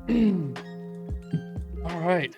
All right,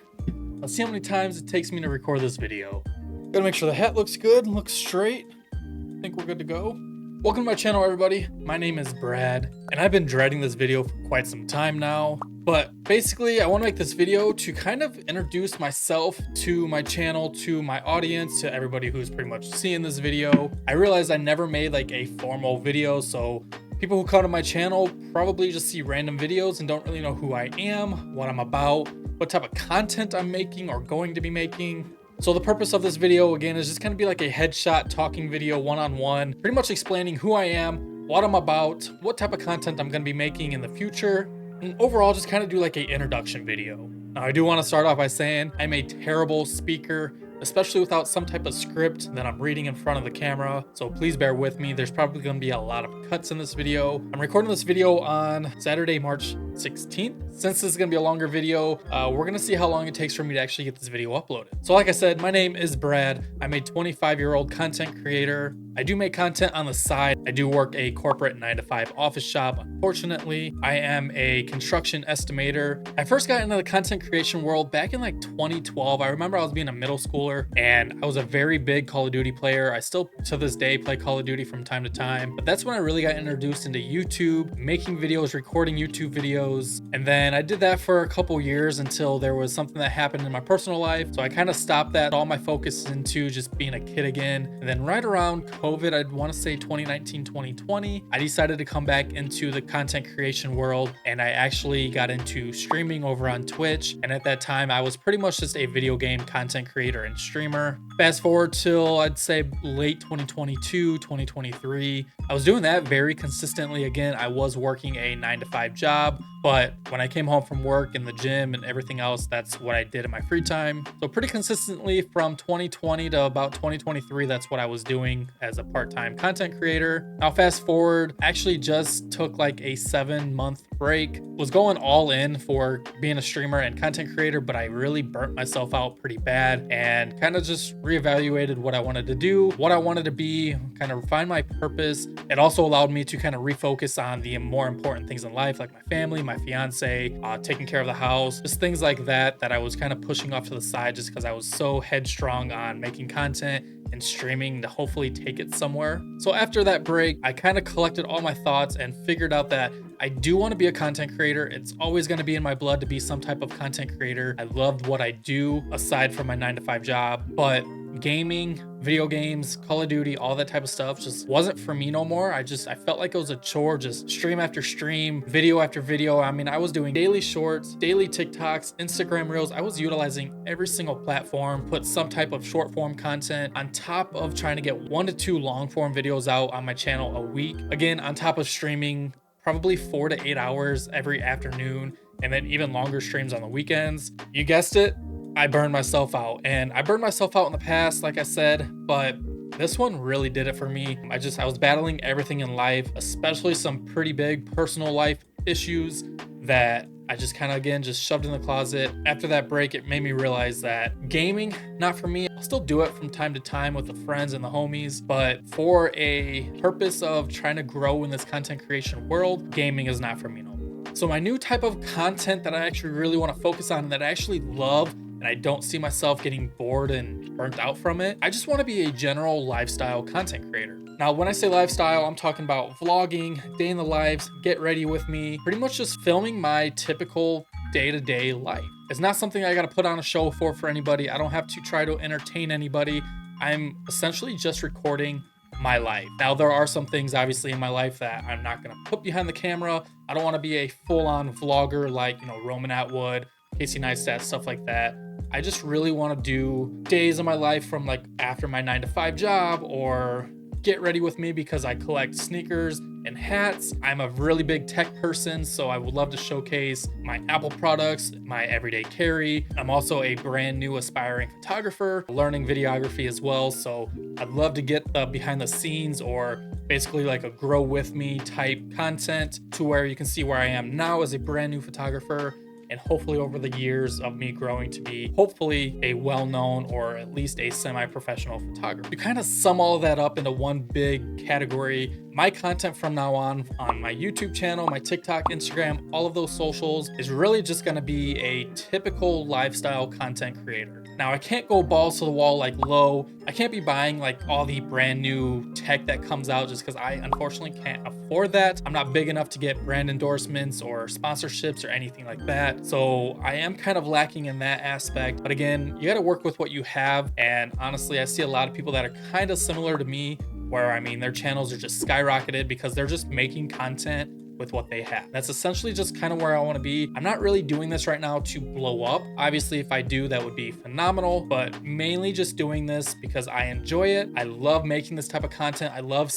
let's see how many times it takes me to record this video. Gotta make sure the hat looks good, looks straight. I think we're good to go. Welcome to my channel, everybody. My name is Brad, and I've been dreading this video for quite some time now. But basically, I want to make this video to kind of introduce myself to my channel, to my audience, to everybody who's pretty much seeing this video. I realized I never made like a formal video, so people who come to my channel probably just see random videos and don't really know who I am, what I'm about, what type of content I'm making or going to be making. So the purpose of this video, again, is just kind of be like a headshot talking video one-on-one, pretty much explaining who I am, what I'm about, what type of content I'm going to be making in the future, and overall just kind of do like a introduction video. Now, I do want to start off by saying I'm a terrible speaker, especially without some type of script that I'm reading in front of the camera. So please bear with me. There's probably going to be a lot of cuts in this video. I'm recording this video on Saturday, March 16th. Since this is going to be a longer video, we're going to see how long it takes for me to actually get this video uploaded. So like I said, my name is Brad. I'm a 25-year-old content creator. I do make content on the side. I do work a corporate 9-to-5 office job. Unfortunately, I am a construction estimator. I first got into the content creation world back in like 2012. I remember I was being a middle schooler and I was a very big Call of Duty player. I still to this day play Call of Duty from time to time, but that's when I really got introduced into YouTube, making videos, recording YouTube videos. And then I did that for a couple years until there was something that happened in my personal life. So I kind of stopped that, all my focus into just being a kid again. And then right around COVID, I'd want to say 2019, 2020, I decided to come back into the content creation world, and I actually got into streaming over on Twitch. And at that time, I was pretty much just a video game content creator and streamer. Fast forward till I'd say late 2022, 2023, I was doing that very consistently. Again, I was working a 9-to-5 job, but when I came home from work and the gym and everything else, that's what I did in my free time. So pretty consistently from 2020 to about 2023, that's what I was doing as a part-time content creator. Now fast forward, actually just took like a 7-month break, was going all in for being a streamer and content creator, but I really burnt myself out pretty bad and kind of just reevaluated what I wanted to do, what I wanted to be, kind of find my purpose. It also allowed me to kind of refocus on the more important things in life, like my family, my fiance, taking care of the house, just things like that I was kind of pushing off to the side just because I was so headstrong on making content and streaming to hopefully take it somewhere. So after that break, I kind of collected all my thoughts and figured out that I do want to be a content creator. It's always going to be in my blood to be some type of content creator. I loved what I do aside from my 9-to-5 job, but gaming, video games, Call of Duty, all that type of stuff just wasn't for me no more. I felt like it was a chore, just stream after stream, video after video. I mean, I was doing daily shorts, daily TikToks, Instagram reels. I was utilizing every single platform, put some type of short form content on top of trying to get 1 to 2 long form videos out on my channel a week. Again, on top of streaming probably 4 to 8 hours every afternoon, and then even longer streams on the weekends. You guessed it, I burned myself out. And I burned myself out in the past, like I said, but this one really did it for me. I was battling everything in life, especially some pretty big personal life issues that I just kind of, again, just shoved in the closet. After that break, it made me realize that gaming, not for me. I'll still do it from time to time with the friends and the homies, but for a purpose of trying to grow in this content creation world, gaming is not for me no more. So my new type of content that I actually really want to focus on, that I actually love, and I don't see myself getting bored and burnt out from it, I just want to be a general lifestyle content creator. Now, when I say lifestyle, I'm talking about vlogging, day in the lives, get ready with me, pretty much just filming my typical day-to-day life. It's not something I got to put on a show for anybody. I don't have to try to entertain anybody. I'm essentially just recording my life. Now, there are some things obviously in my life that I'm not going to put behind the camera. I don't want to be a full-on vlogger like, Roman Atwood, Casey Neistat, stuff like that. I just really want to do days of my life from like after my 9-to-5 job, or get ready with me because I collect sneakers and hats. I'm a really big tech person, so I would love to showcase my Apple products, my everyday carry. I'm also a brand new aspiring photographer, learning videography as well. So I'd love to get the behind the scenes, or basically like a grow with me type content, to where you can see where I am now as a brand new photographer and hopefully over the years of me growing to be hopefully a well-known or at least a semi-professional photographer. To kind of sum all of that up into one big category, my content from now on my YouTube channel, my TikTok, Instagram, all of those socials is really just going to be a typical lifestyle content creator. Now, I can't go balls to the wall like low. I can't be buying like all the brand new tech that comes out just because I unfortunately can't afford that. I'm not big enough to get brand endorsements or sponsorships or anything like that. So I am kind of lacking in that aspect. But again, you got to work with what you have. And honestly, I see a lot of people that are kind of similar to me where, I mean, their channels are just skyrocketed because they're just making content with what they have. That's essentially just kind of where I want to be. I'm not really doing this right now to blow up. Obviously, if I do, that would be phenomenal, but mainly just doing this because I enjoy it. I love making this type of content. I love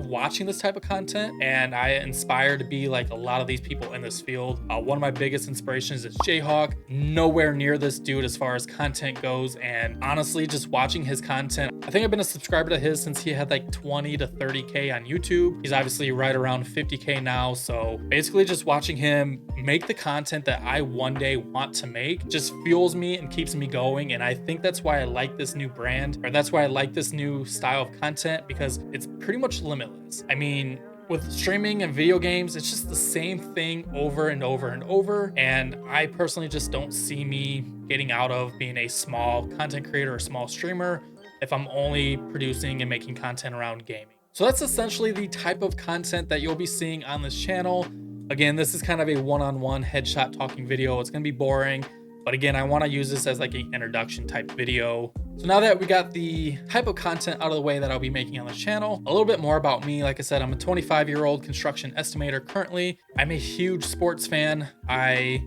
watching this type of content, and I inspire to be like a lot of these people in this field. One of my biggest inspirations is Jayhawk. Nowhere near this dude as far as content goes, and honestly, just watching his content, I think I've been a subscriber to his since he had like 20 to 30K on YouTube. He's obviously right around 50K now. So basically just watching him make the content that I one day want to make just fuels me and keeps me going. And I think that's why I like this new brand, or that's why I like this new style of content, because it's pretty much limitless. I mean, with streaming and video games, it's just the same thing over and over and over. And I personally just don't see me getting out of being a small content creator or small streamer if I'm only producing and making content around gaming. So that's essentially the type of content that you'll be seeing on this channel. Again, this is kind of a one-on-one headshot talking video. It's going to be boring, but again, I want to use this as like an introduction type video. So now that we got the type of content out of the way that I'll be making on the channel, a little bit more about me. Like I said, I'm a 25-year-old construction estimator currently. I'm a huge sports fan. I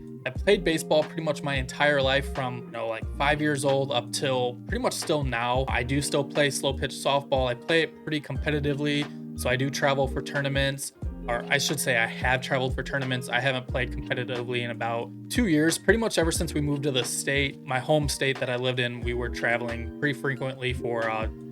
played baseball pretty much my entire life from, like 5 years old up till pretty much still now. I do still play slow pitch softball. I play it pretty competitively. So I do travel for tournaments, or I should say I have traveled for tournaments. I haven't played competitively in about 2 years, pretty much ever since we moved to the state. My home state that I lived in, we were traveling pretty frequently for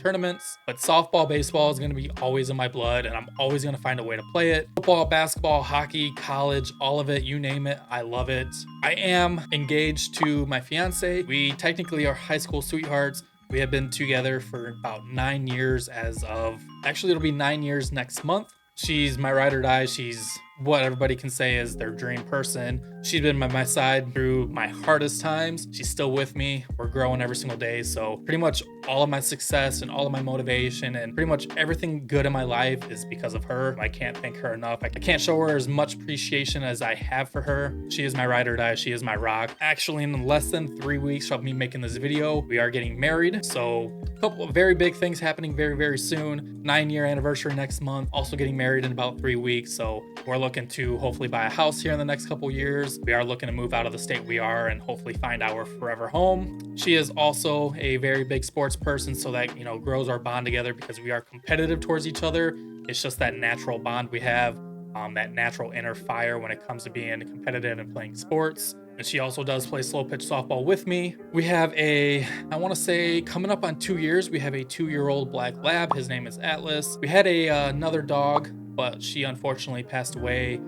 tournaments. But softball, baseball is going to be always in my blood, and I'm always going to find a way to play it. Football, basketball, hockey, college, all of it, you name it, I love it. I am engaged to my fiance. We technically are high school sweethearts. We have been together for about 9 years actually it'll be 9 years next month. She's my ride or die. She's what everybody can say is their dream person. She's been by my side through my hardest times. She's still with me. We're growing every single day. So pretty much all of my success and all of my motivation and pretty much everything good in my life is because of her. I can't thank her enough. I can't show her as much appreciation as I have for her. She is my ride or die. She is my rock. Actually, in less than 3 weeks of me making this video, we are getting married. So a couple of very big things happening very, very soon. 9-year anniversary next month. Also getting married in about 3 weeks. So we're looking to hopefully buy a house here in the next couple years. We are looking to move out of the state we are and hopefully find our forever home. She is also a very big sports person, so that, grows our bond together because we are competitive towards each other. It's just that natural bond we have, that natural inner fire when it comes to being competitive and playing sports. And she also does play slow pitch softball with me. We have I want to say coming up on 2 years, we have a 2-year-old black lab. His name is Atlas. We had another dog, but she unfortunately passed away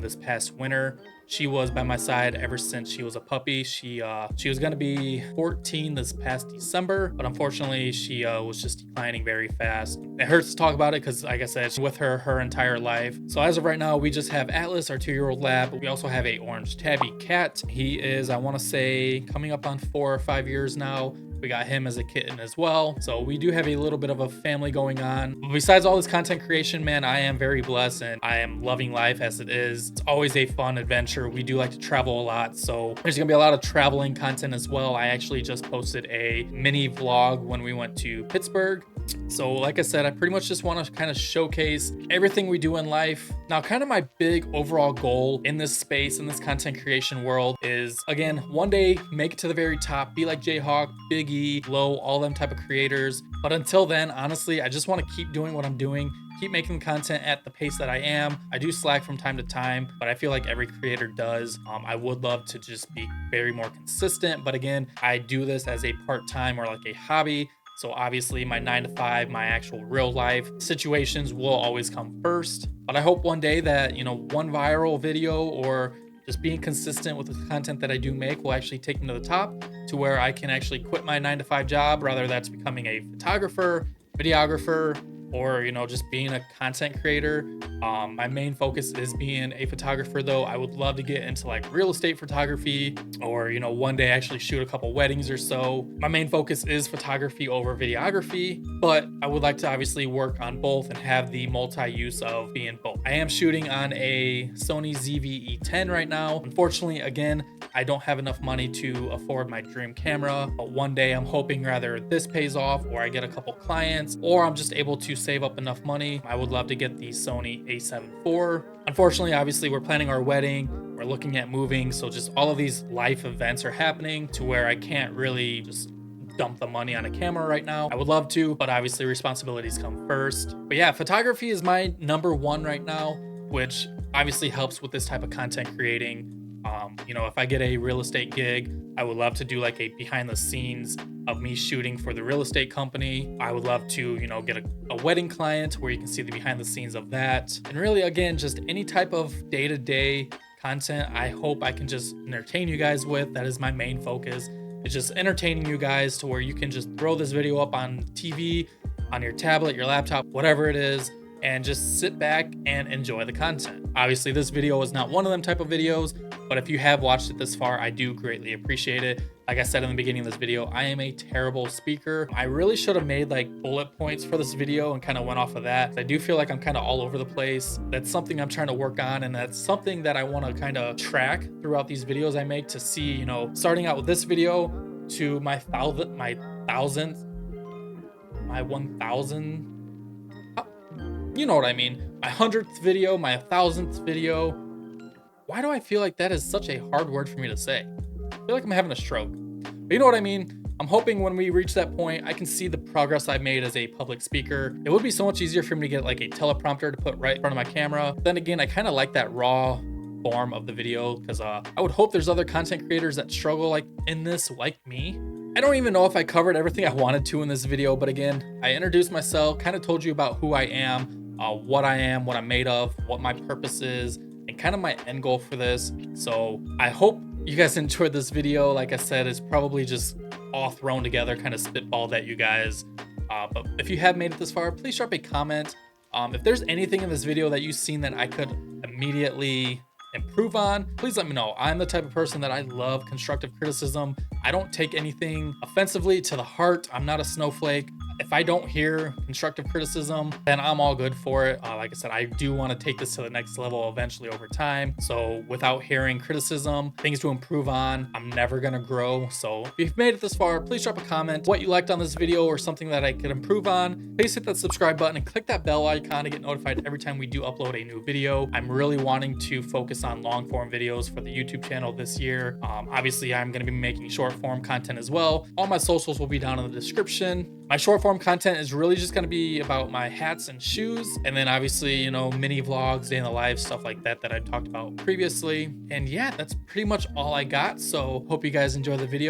this past winter. She was by my side ever since she was a puppy. She was going to be 14 this past December, but unfortunately she was just declining very fast. It hurts to talk about it because, like I said, she's with her entire life. So as of right now, we just have Atlas, our 2-year-old lab. We also have a orange tabby cat. He is, I want to say, coming up on 4 or 5 years now. We got him as a kitten as well. So we do have a little bit of a family going on. But besides all this content creation, man, I am very blessed and I am loving life as it is. It's always a fun adventure. We do like to travel a lot. So there's gonna be a lot of traveling content as well. I actually just posted a mini vlog when we went to Pittsburgh. So like I said, I pretty much just want to kind of showcase everything we do in life. Now, kind of my big overall goal in this space, in this content creation world is, again, one day make it to the very top, be like Jayhawk, Big E, Low, all them type of creators. But until then, honestly, I just want to keep doing what I'm doing, keep making content at the pace that I am. I do slack from time to time, but I feel like every creator does. I would love to just be very more consistent. But again, I do this as a part-time or like a hobby. So obviously my 9 to 5, my actual real life situations will always come first. But I hope one day that, one viral video or just being consistent with the content that I do make will actually take me to the top, to where I can actually quit my 9-to-5 job, whether that's becoming a photographer, videographer, or just being a content creator. My main focus is being a photographer, though. I would love to get into like real estate photography, or one day actually shoot a couple weddings or so. My main focus is photography over videography, but I would like to obviously work on both and have the multi-use of being both. I am shooting on a Sony ZV-E10 right now. Unfortunately, again, I don't have enough money to afford my dream camera, but one day I'm hoping rather this pays off, or I get a couple clients, or I'm just able to save up enough money. I would love to get the Sony a7 IV. Unfortunately, obviously, we're planning our wedding, we're looking at moving, so just all of these life events are happening to where I can't really just dump the money on a camera right now. I would love to, but obviously responsibilities come first. But yeah, photography is my number one right now, which obviously helps with this type of content creating. If I get a real estate gig, I would love to do like a behind the scenes of me shooting for the real estate company. I would love to, get a wedding client where you can see the behind the scenes of that. And really, again, just any type of day-to-day content I hope I can just entertain you guys with. That is my main focus. It's just entertaining you guys to where you can just throw this video up on TV, on your tablet, your laptop, whatever it is, and just sit back and enjoy the content. Obviously, this video is not one of them type of videos, but if you have watched it this far, I do greatly appreciate it. Like I said in the beginning of this video, I am a terrible speaker. I really should have made like bullet points for this video and kind of went off of that. I do feel like I'm kind of all over the place. That's something I'm trying to work on, and that's something that I want to kind of track throughout these videos I make to see, starting out with this video to my 1,000th, you know what I mean, my 100th video, my 1,000th video. Why do I feel like that is such a hard word for me to say? I feel like I'm having a stroke. But you know what I mean? I'm hoping when we reach that point, I can see the progress I've made as a public speaker. It would be so much easier for me to get like a teleprompter to put right in front of my camera. Then again, I kind of like that raw form of the video, because I would hope there's other content creators that struggle like in this like me. I don't even know if I covered everything I wanted to in this video, but again, I introduced myself, kind of told you about who I am, what I'm made of, what my purpose is, and kind of my end goal for this. So I hope you guys enjoyed this video. Like I said, it's probably just all thrown together, kind of spitballed at you guys. But if you have made it this far, please drop a comment. If there's anything in this video that you've seen that I could immediately improve on, please let me know. I'm the type of person that I love constructive criticism. I don't take anything offensively to the heart. I'm not a snowflake. If I don't hear constructive criticism, then I'm all good for it. Like I said, I do want to take this to the next level eventually over time. So without hearing criticism, things to improve on, I'm never going to grow. So if you've made it this far, please drop a comment what you liked on this video or something that I could improve on. Please hit that subscribe button and click that bell icon to get notified every time we do upload a new video. I'm really wanting to focus on long form videos for the YouTube channel this year. Obviously, I'm going to be making short form content as well. All my socials will be down in the description. My short form content is really just going to be about my hats and shoes, and then obviously, mini vlogs, day in the life, stuff like that I talked about previously. And yeah, that's pretty much all I got. So hope you guys enjoy the video.